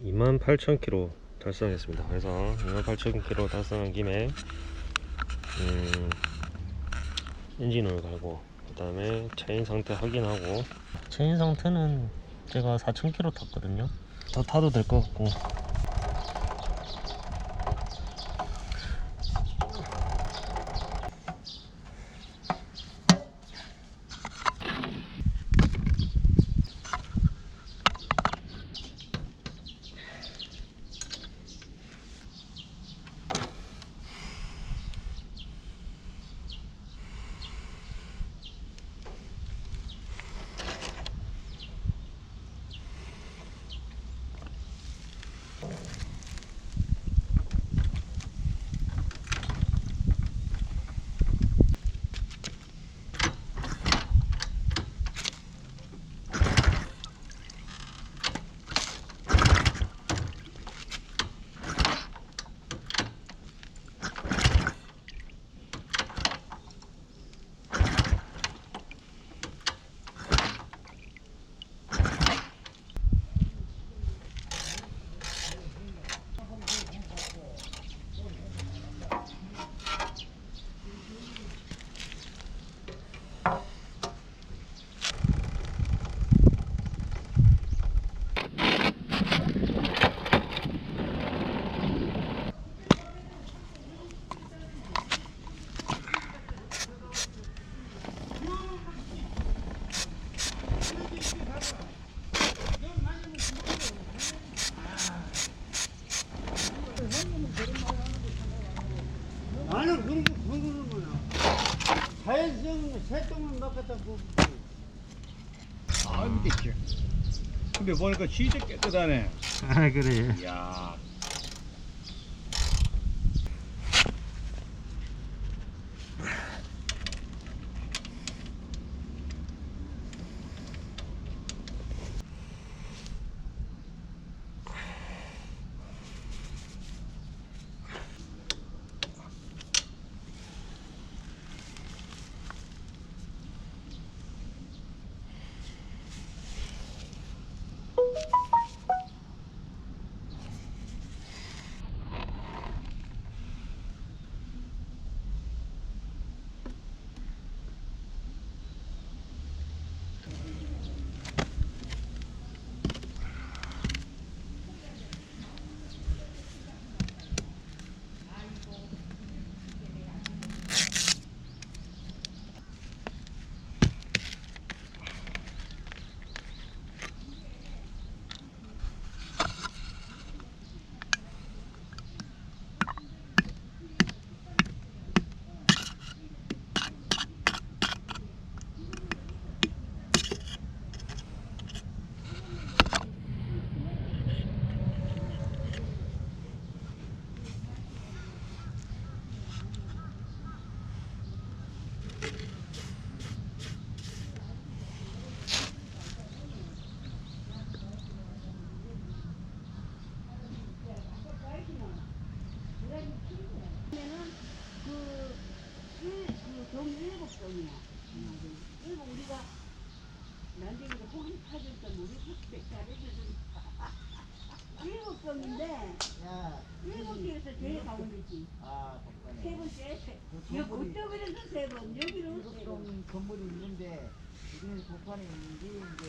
28,000km 달성했습니다. 그래서 28,000km 달성한 김에 엔진오일 갈고 그 다음에 체인 상태 확인하고, 체인 상태는 제가 4,000km 탔거든요. 더 타도 될 것 같고. 나는 그런 거야. 자연성 새똥을 막 갖다 부고. 아, 밑에. 근데 보니까 진짜 깨끗하네. 아, 그래. 이야. 일곱 우리가 난쟁이가 고기 파줄 때 우리 그때 잘해주니까 7병인데 7개에서 제일 가운데지. 세 번째 그때그래서 3번 여기로 3번 건물이 있는데 우리는 북한에 있는지 이제